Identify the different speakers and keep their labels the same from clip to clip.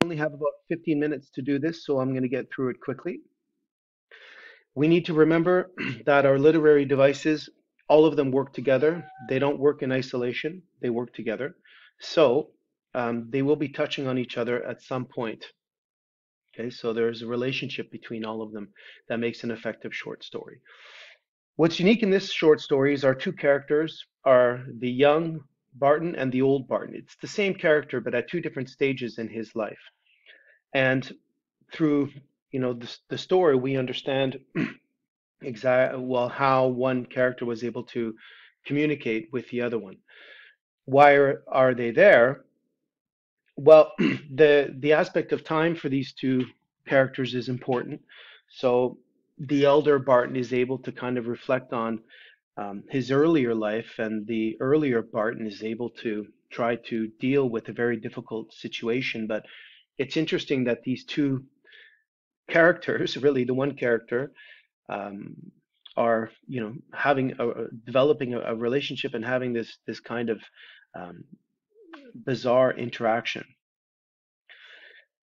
Speaker 1: only have about 15 minutes to do this, so I'm going to get through it quickly. We need to remember that our literary devices, all of them work together. They don't work in isolation, they work together. So they will be touching on each other at some point. Okay, so there's a relationship between all of them that makes an effective short story. What's unique in this short story is our two characters are the young Barton and the old Barton. It's the same character, but at two different stages in his life. And through the story, we understand exactly well how one character was able to communicate with the other one. Why are they there? Well, the aspect of time for these two characters is important. So the elder Barton is able to kind of reflect on his earlier life, and the earlier Barton is able to try to deal with a very difficult situation. But it's interesting that these two characters, really the one character, um, are having developing a relationship and having this kind of um, bizarre interaction.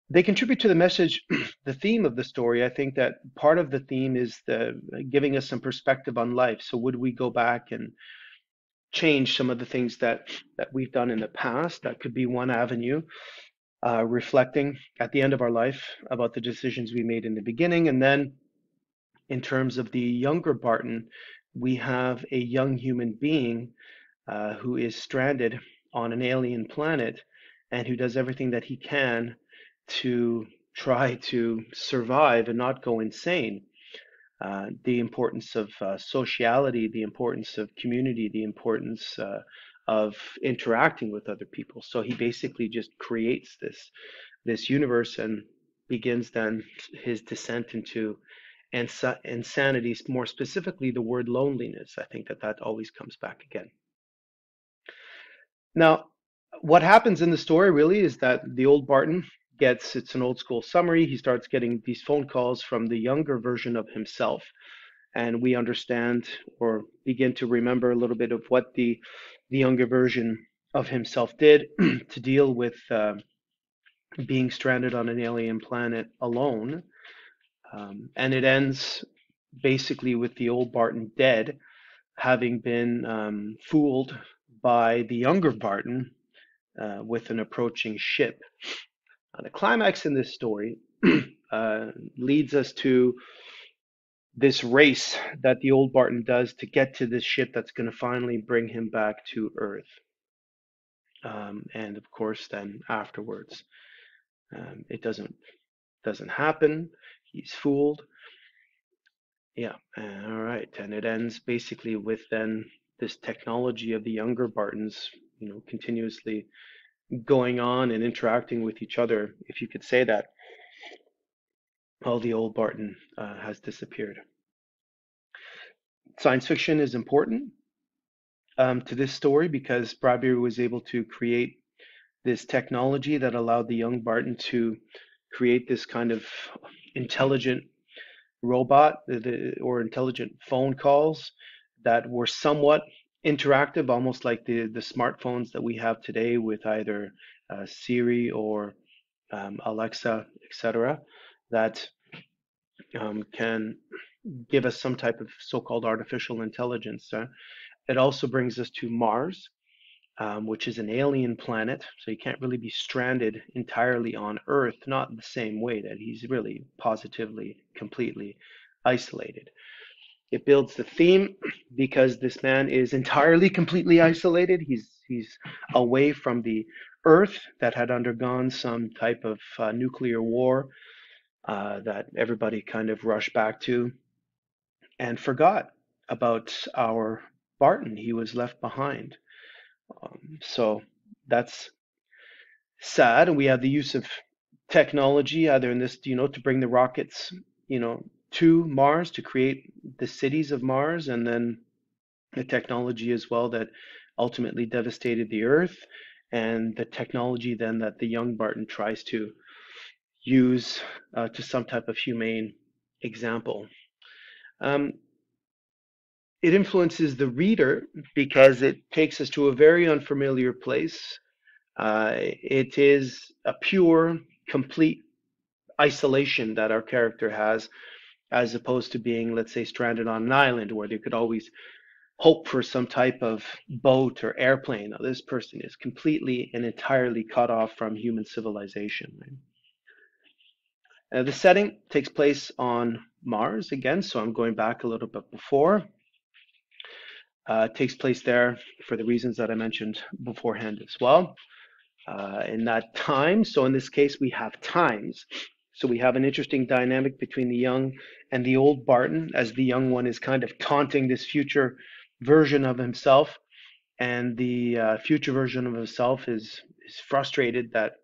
Speaker 1: They contribute to the message, the theme of the story. I think that part of the theme is the giving us some perspective on life. So would we go back and change some of the things that we've done in the past? That could be one avenue. Reflecting at the end of our life about the decisions we made in the beginning, and then in terms of the younger Barton, we have a young human being who is stranded on an alien planet and who does everything that he can to try to survive and not go insane. The importance of sociality, the importance of community, the importance of interacting with other people. So he basically just creates this universe and begins then his descent into insanity, more specifically the word loneliness. I think that always comes back again. Now, what happens in the story really is that the old Barton gets, it's an old school summary, he starts getting these phone calls from the younger version of himself, and we understand or begin to remember a little bit of what the younger version of himself did to deal with being stranded on an alien planet alone. And it ends basically with the old Barton dead, having been fooled by the younger Barton with an approaching ship. The climax in this story leads us to this race that the old Barton does to get to this ship that's going to finally bring him back to Earth. And of course, then afterwards, it doesn't happen. He's fooled. Yeah, all right. And it ends basically with then this technology of the younger Bartons, continuously going on and interacting with each other, if you could say that, while the old Barton has disappeared. Science fiction is important to this story because Bradbury was able to create this technology that allowed the young Barton to create this kind of intelligent robot or intelligent phone calls that were somewhat interactive, almost like the smartphones that we have today with either Siri or Alexa, etc., that can give us some type of so-called artificial intelligence. It also brings us to Mars, which is an alien planet, so he can't really be stranded entirely on Earth, not in the same way that he's really positively, completely isolated. It builds the theme because this man is entirely, completely isolated. He's away from the Earth that had undergone some type of nuclear war that everybody kind of rushed back to and forgot about our Barton. He was left behind. So that's sad. And we have the use of technology, either in this, to bring the rockets, to Mars to create the cities of Mars, and then the technology as well that ultimately devastated the Earth, and the technology then that the young Barton tries to use to some type of humane example. Um, it influences the reader because it takes us to a very unfamiliar place. It is a pure complete isolation that our character has, as opposed to being, let's say, stranded on an island where they could always hope for some type of boat or airplane. Now, this person is completely and entirely cut off from human civilization. Right? The setting takes place on Mars again, so I'm going back a little bit before. It takes place there for the reasons that I mentioned beforehand as well. In that time, so in this case, we have times. So we have an interesting dynamic between the young and the old Barton, as the young one is kind of taunting this future version of himself, and the future version of himself is frustrated that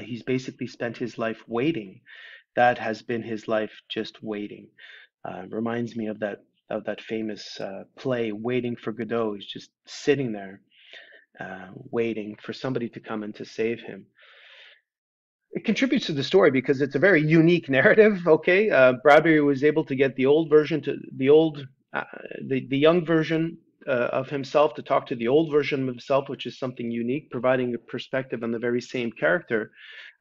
Speaker 1: he's basically spent his life waiting. That has been his life, just waiting. Reminds me of that famous play, Waiting for Godot. He's just sitting there, waiting for somebody to come in to save him. It contributes to the story because it's a very unique narrative. Okay, Bradbury was able to get the old version to uh, the young version of himself to talk to the old version of himself, which is something unique, providing a perspective on the very same character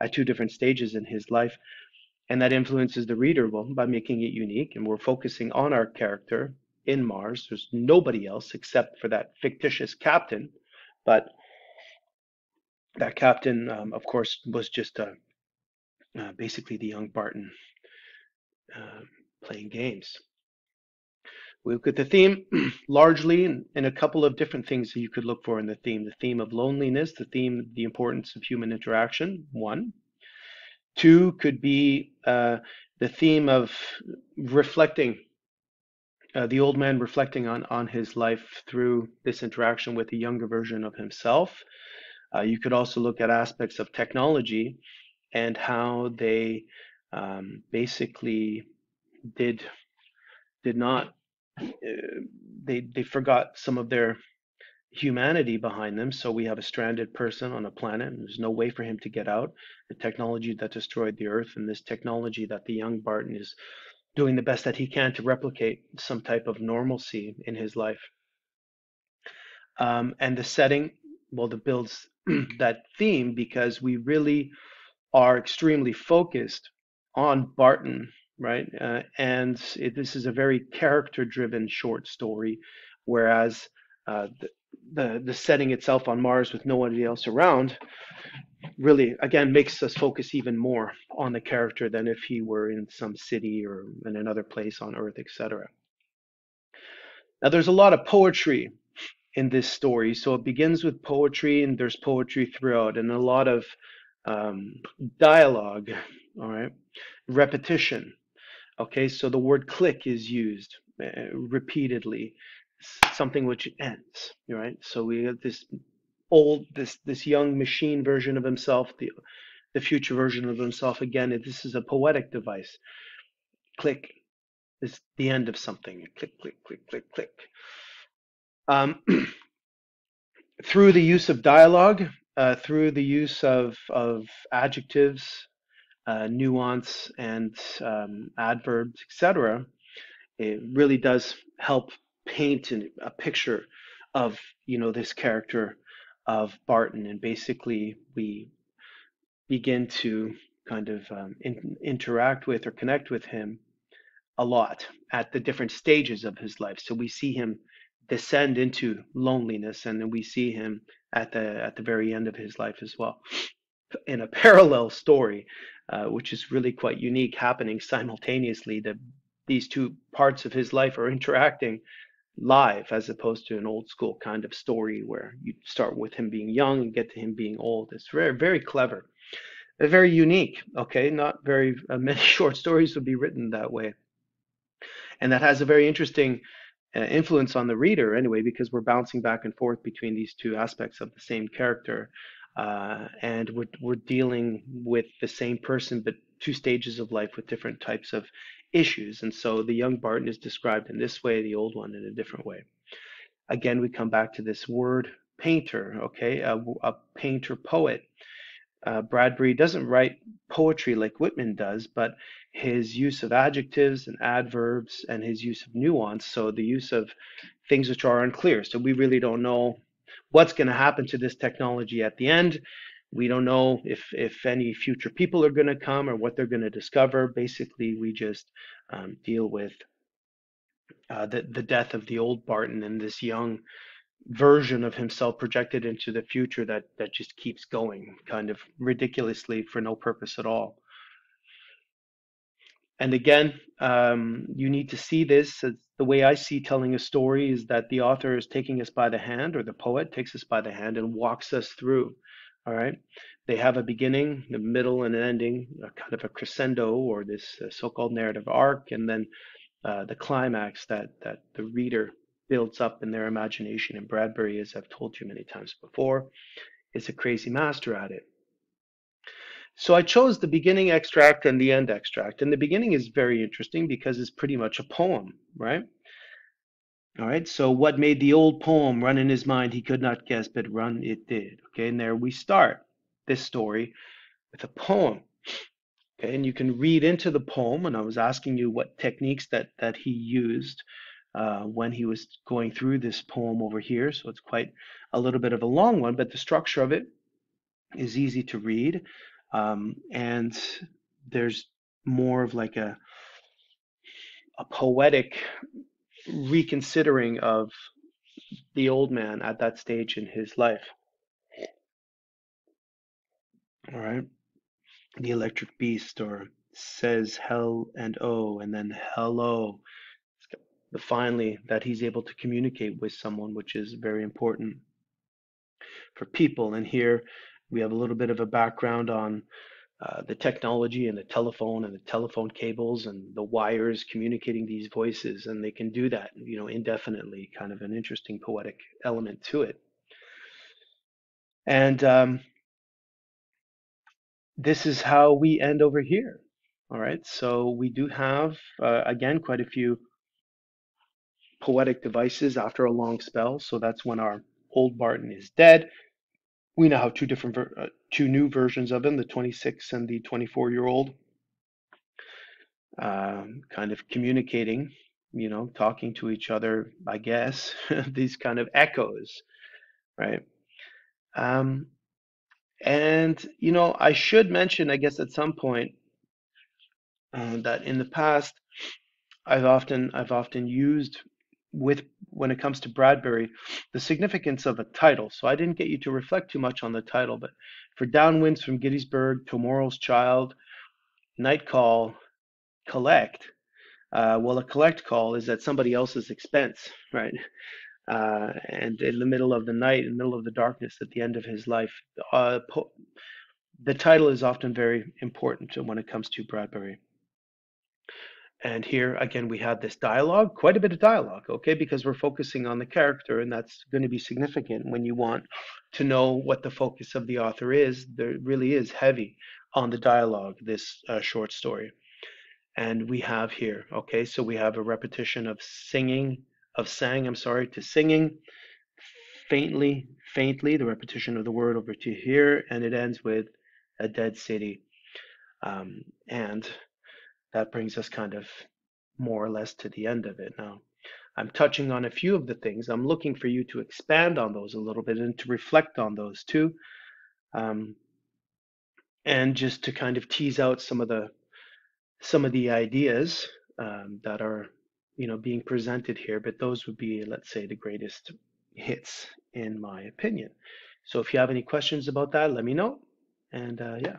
Speaker 1: at two different stages in his life. And that influences the reader, well, by making it unique. And we're focusing on our character in Mars. There's nobody else except for that fictitious captain. But that captain, of course, was just basically the young Barton uh, playing games. We look at the theme largely in a couple of different things that you could look for in the theme of loneliness, the importance of human interaction, one. Two could be the theme of reflecting, the old man reflecting on his life through this interaction with a younger version of himself. You could also look at aspects of technology and how they basically did not they forgot some of their humanity behind them. So we have a stranded person on a planet, and there's no way for him to get out. The technology that destroyed the Earth, and this technology that the young Barton is doing the best that he can to replicate some type of normalcy in his life. And the setting, well, that builds that theme because we really are extremely focused on Barton, right? This is a very character-driven short story, whereas the setting itself on Mars with nobody else around really, again, makes us focus even more on the character than if he were in some city or in another place on Earth, etc. Now, there's a lot of poetry in this story. So it begins with poetry, and there's poetry throughout, and a lot of um, dialogue, all right, repetition. Okay, so the word click is used repeatedly, something which ends, right? So we have this young machine version of himself, the future version of himself. Again, this is a poetic device. Click is the end of something. Click, click, click, click, click. Um, through the use of dialogue, through the use of adjectives, nuance, and adverbs, etc., it really does help paint a picture of this character of Barton, and basically we begin to kind of interact with or connect with him a lot at the different stages of his life. So we see him descend into loneliness, and then we see him at the very end of his life as well, in a parallel story, which is really quite unique, happening simultaneously. That these two parts of his life are interacting live, as opposed to an old school kind of story where you start with him being young and get to him being old. It's very, very clever, very unique. Okay, not very many short stories would be written that way, and that has a very interesting influence on the reader anyway, because we're bouncing back and forth between these two aspects of the same character, and we're dealing with the same person, but two stages of life with different types of issues. And so the young Barton is described in this way, the old one in a different way. Again, we come back to this word painter, okay, a painter poet. Bradbury doesn't write poetry like Whitman does, but his use of adjectives and adverbs and his use of nuance, so the use of things which are unclear. So we really don't know what's going to happen to this technology at the end. We don't know if any future people are going to come or what they're going to discover. Basically, we just deal with the death of the old Barton and this young version of himself projected into the future that just keeps going, kind of ridiculously for no purpose at all. And again, you need to see this as the way I see telling a story is that the author is taking us by the hand, or the poet takes us by the hand and walks us through. All right. They have a beginning, a middle, and an ending, a kind of a crescendo or this so-called narrative arc, and then the climax that the reader builds up in their imagination. And Bradbury, as I've told you many times before, is a crazy master at it. So I chose the beginning extract and the end extract. And the beginning is very interesting because it's pretty much a poem, right? All right. So what made the old poem run in his mind, he could not guess, but run it did. Okay. And there we start this story with a poem. Okay. And you can read into the poem. And I was asking you what techniques that he used when he was going through this poem over here. So it's quite a little bit of a long one, but the structure of it is easy to read. And there's more of like a poetic reconsidering of the old man at that stage in his life. All right. The electric beast, or says hell and oh, and then hello. Finally, that he's able to communicate with someone, which is very important for people. And here we have a little bit of a background on the technology and the telephone cables and the wires communicating these voices, and they can do that, indefinitely. Kind of an interesting poetic element to it. And this is how we end over here. All right, so we do have again quite a few poetic devices after a long spell. So that's when our old Barton is dead. We now have two new versions of him, the 26 and the 24-year-old, kind of communicating, talking to each other, I guess, these kind of echoes, right? Um, and, I should mention, I guess, at some point that in the past, I've often used with when it comes to Bradbury, the significance of a title. So I didn't get you to reflect too much on the title, but for Downwinds from Gettysburg, Tomorrow's Child, Night Call, Collect. Well, a collect call is at somebody else's expense, right? And in the middle of the night, in the middle of the darkness, at the end of his life, the title is often very important when it comes to Bradbury. And here again, we had this dialogue, quite a bit of dialogue, okay, because we're focusing on the character, and that's going to be significant when you want to know what the focus of the author is. There really is heavy on the dialogue, this short story. And we have here, okay, so we have a repetition of I'm sorry, to singing, faintly, the repetition of the word over to here, and it ends with a dead city. And that brings us kind of more or less to the end of it. Now, I'm touching on a few of the things. I'm looking for you to expand on those a little bit and to reflect on those too. Um, and just to kind of tease out some of the ideas that are being presented here, but those would be, let's say, the greatest hits in my opinion. So if you have any questions about that, let me know. And yeah.